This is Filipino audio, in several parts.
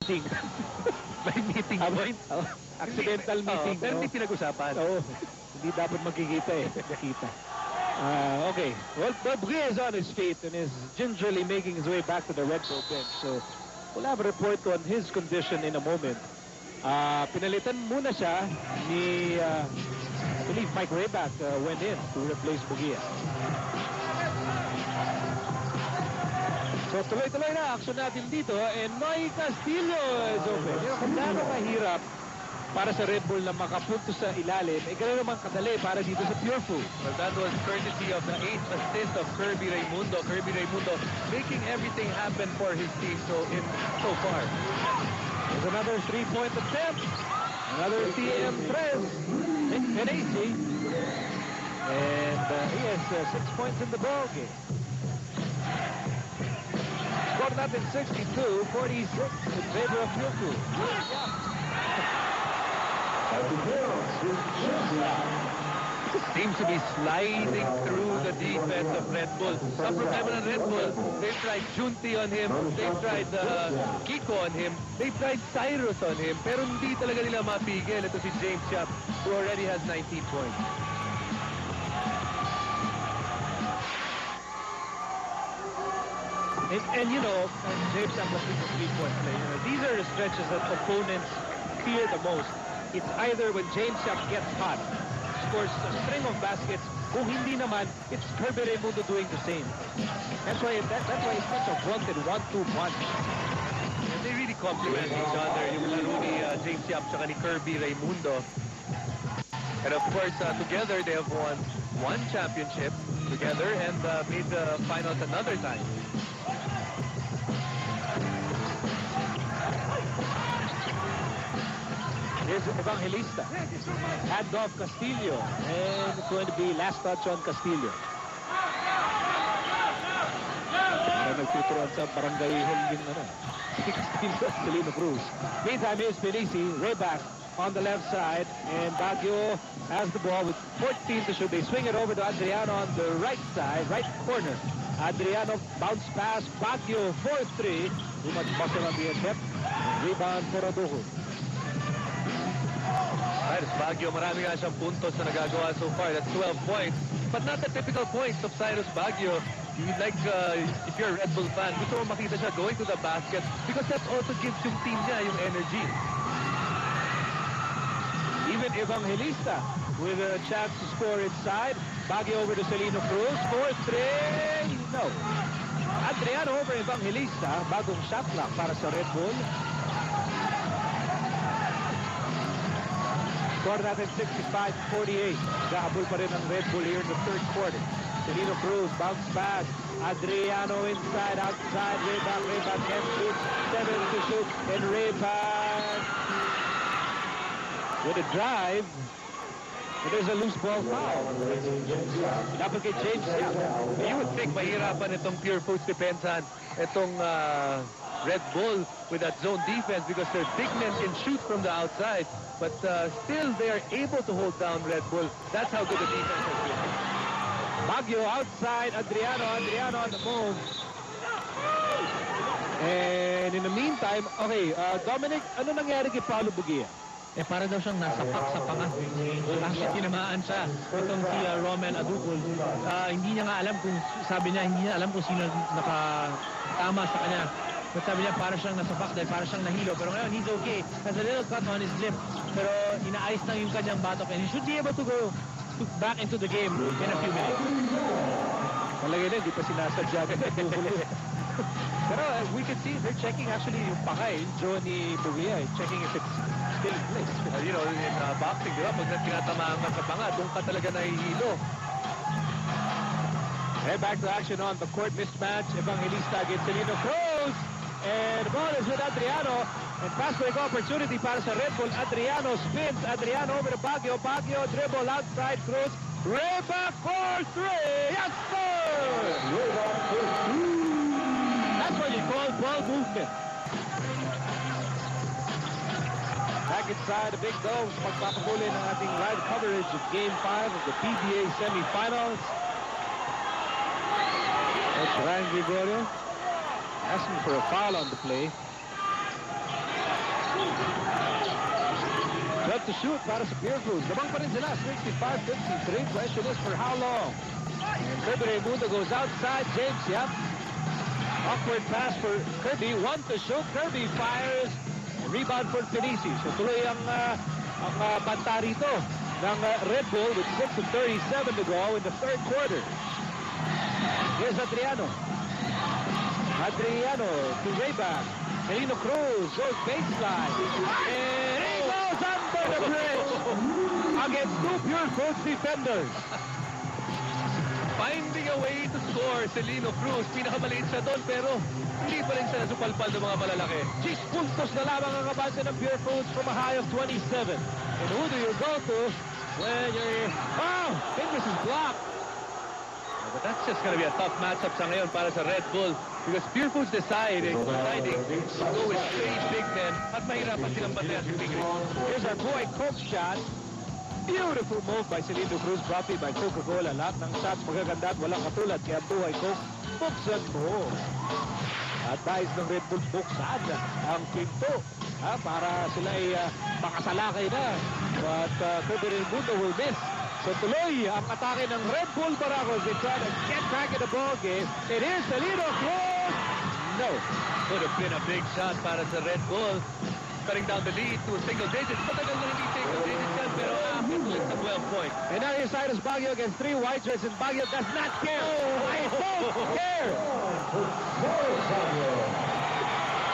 meeting. May meeting point. Accidental meeting. Pero hindi pinag-usapan. Oo. Hindi dapat magkikita eh. Nakita. Okay. Well, Bugia is on his feet and is gingerly making his way back to the Redbull bench. So, we'll have a report on his condition in a moment. Pinalitan muna siya ni, I believe Mike Rayback went in to replace Bugia. So, tuloy-tuloy na action natin dito. And Mike Castillo is open. Kung gaano kahirap para sa Red Bull na makapunto sa ilalim, gano'n naman kadali para dito sa Purefoods. Well, that was courtesy of the 8th assist of Kirby Raimundo. Kirby Raimundo making everything happen for his team so far. There's another 3-point attempt. Another TM press. And easy. And he has 6 points in the ball game. Scored natin 62-46 in favor of Purefoods. Seems to be sliding through the defense of Red Bull. Some problema ng Red Bull. They've tried Junti on him. They've tried Kiko on him. They've tried Cyrus on him. Pero hindi talaga nila mapigil. Ito si James Yap, who already has 19 points. And you know, James Yap was a 3-point play. You know, these are the stretches that opponents fear the most. It's either when James Yap gets hot, scores a string of baskets, kung hindi naman, it's Kirby Raimundo doing the same. That's why it's such a wanted 1-2 punch. And they really complement each other. Yung laro ni James Yap tsaka ni Kirby Raimundo. And of course, together they have won one championship together and made the finals another time. Here's Evangelista. Hand off Castillo. And it's going to be last touch on Castillo. Para nagtuturuan sa barangay hall yung Castillo Cruz. Meantime, here's Felici. Rayback on the left side. And Baguio has the ball with 14 to shoot. They swing it over to Adriano on the right side, right corner. Adriano bounce pass. Baguio 4-3. Too much muscle on the attempt. Rebound for Adujo. Cyrus Baguio, marami nga siyang puntos na nagagawa so far. That's 12 points. But not the typical points of Cyrus Baguio. You'd like, if you're a Red Bull fan, gusto mo makita siya going to the basket because that also gives yung team niya yung energy. Even Evangelista with a chance to score inside. Baguio over to Celino Cruz. 4-3. No. Adriano over Evangelista. Bagong shot clock para sa Red Bull. Score natin 65-48. Gahabol pa rin ang Red Bull here in the third quarter. Celino Cruz, bounce pass. Adriano inside, outside. Rayback can't shoot. 7 to shoot. And Rayback with a drive. But there's a loose ball foul. Dapat kay James Yap. You would think mahirapan itong Purefoods depensan. Itong Red Bull with that zone defense because their big men can shoot from the outside. But still, they are able to hold down Red Bull. That's how good the defense has been. Baguio outside. Adriano on the move. And in the meantime, okay, Dominic, ano nangyari kay Paulo Bugia? Para daw siyang nasapak sa panga. Kasi tinamaan siya. Itong si Romel Adupol. Hindi niya nga alam kung, sabi niya, hindi niya alam kung sino nakatama sa kanya. But sabi niya, para siyang nasapak dahil para siyang nahilo. Pero ngayon, he's okay. Has a little cut on his lip. Pero inaayos lang yung kanyang batok. And he should be able to go back into the game in a few minutes. Malagay na, hindi pa sinasadya. Pero we can see they're checking actually yung pangay. Johnny Bugia checking if it's still in place. You know, in boxing, di ba? Pag tinatamaan ka sa panga, doon ka talaga nahihilo. Head back to action on the court mismatch. Evangelista against Celino Cruz. And the ball is with Adriano. And fast break opportunity para sa Red Bull. Adriano spins. Adriano over to Baguio. Baguio dribble outside. Cruz. Rayback for 3. Yes, sir! That's what you call ball movement. Back inside the big dogs. Pagpapahuli ng ating live coverage of Game 5 of the PBA semifinals. That's Ryan Gregorio asking for a foul on the play. 5 to shoot para sa Purefoods. Lamang pa rin sila, 65-53. Question is for how long? And Kirby Raimundo goes outside. James, yep. Awkward pass for Kirby. 1 to shoot. Kirby fires. Rebound for Felici. So tuloy ang banta rito ng Red Bull with 6:37 to go in the third quarter. Here's Adriano. Adriano to Rayback. Celino Cruz goes baseline. And he goes under the bridge against two Purefoods defenders. Finding a way to score, Celino Cruz. Pinakamaliit siya doon, pero hindi pa rin siya nasupalpal ng mga malalaki. 6 puntos na lamang ang kabansa ng Purefoods from a high of 27. And who do you go to when you're... Oh! Fingers is blocked. But that's just going to be a tough matchup sa ngayon para sa Red Bull because Purefoods deciding to go with straight big men at mahirapan silang bantayan si Tigre. Here's our boy Coke shot. Beautiful move by Celino Cruz, brought to you by Coca-Cola. Lahat ng shots magaganda at walang katulad. Kaya buhay Coke, buksan mo. At dahil ng Red Bull, buksan ang pinto para sila ay makasalakay na. But Kirby Raimundo will miss. So tuloy ang atake ng Red Bull Baracos. They try to get back in the ball game. It is Celino Cruz. No. Could have been a big shot para sa Red Bull. Cutting down the lead to a single digits. Matagal na hindi single digits yan, pero ulit sa 12 points. And now here's Cyrus Baguio against 3 white shirts, and Baguio does not care. I don't care.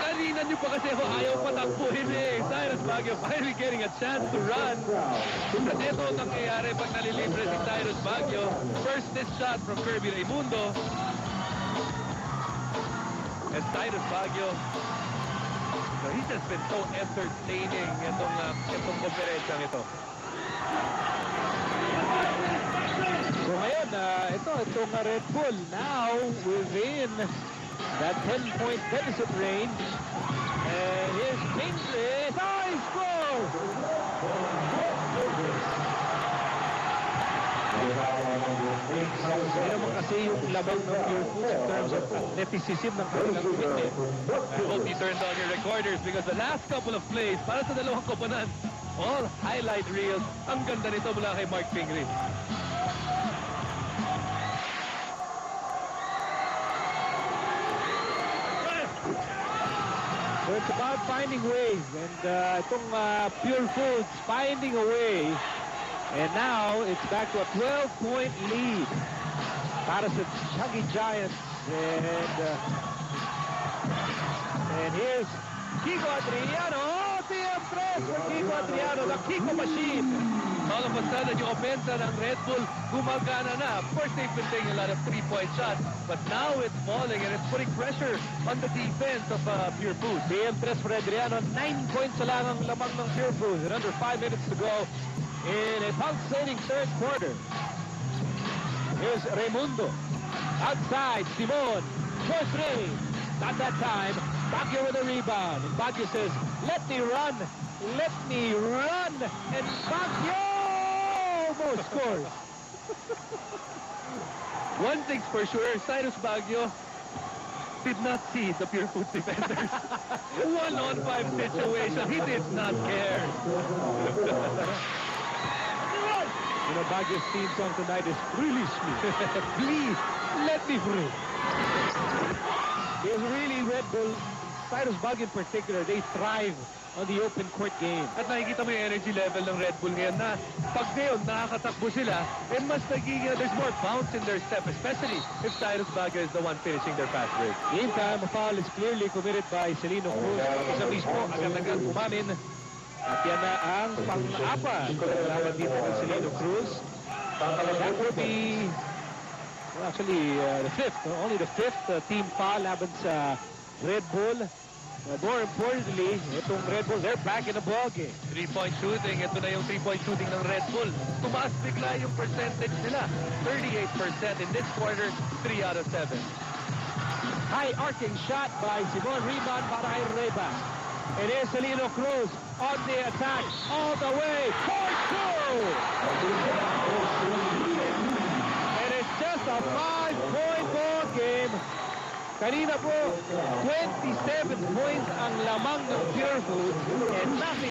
Kanina nyo pa kasi ako ayaw patakbuhin eh. Cyrus Baguio finally getting a chance to run. At ito ang nangyayari pag nalilibre si Cyrus Baguio. First this shot from Kirby Raimundo. And Cyrus Baguio, so he's just been so entertaining itong konferensyang ito. So ngayon, itong Red Bull now within that 10-point deficit range. And here's Kingsley. Nice goal! Hindi naman kasi yung labang ng Purefoods in terms of athleticism ng kanilang equipment. I hope you turned on your recorders because the last couple of plays para sa dalawang koponan, all highlight reels. Ang ganda nito mula kay Mark Pingree. So it's about finding ways, and itong Purefoods finding a way, and now it's back to a 12-point lead para sa Chuggy Giants, and here's Kiko Adriano. Oh, TM3 for Kiko Adriano, the Kiko machine. All of a sudden, yung offensa ng Red Bull gumagana na. Of course, they've been taking a lot of three-point shots, but now it's falling and it's putting pressure on the defense of Purefoods. TM3 for Adriano, 9 points na lang ang lamang ng Purefoods, and under 5 minutes to go in a pulsating third quarter. Here's Raimundo. Outside, Simon. Short range. Not that time. Baguio with a rebound. And Baguio says, let me run. Let me run. And Baguio almost scores. One thing's for sure, Cyrus Baguio did not see the Purefoods defenders. 1-on-5 situation. He did not care. You know, Baguio's theme song tonight is Release Me. Please, let me free. It's really Red Bull, Cyrus Baguio in particular, they thrive on the open court game. At nakikita mo yung energy level ng Red Bull ngayon na pag ngayon nakakatakbo sila, mas nagiging, there's more bounce in their step, especially if Cyrus Baguio is the one finishing their fast break. Meantime, a foul is clearly committed by Celino Cruz. Isa mismo, agad-agad umamin. At yan na ang pang-apat. Kalaban dito ng Celino Cruz. That would be, well, actually, the fifth. Only the fifth team foul laban sa Red Bull. More importantly, itong Red Bull, they're back in the ballgame. 3-point shooting. Ito na yung 3-point shooting ng Red Bull. Tumaas bigla yung percentage nila. 38% in this quarter, 3 out of 7. High arcing shot by Simon. Rebound para kay Reba. And here's Celino Cruz on the attack. All the way. For two! And it's just a 5-point ball game. Kanina po, 27 points ang lamang ng Purefoods. And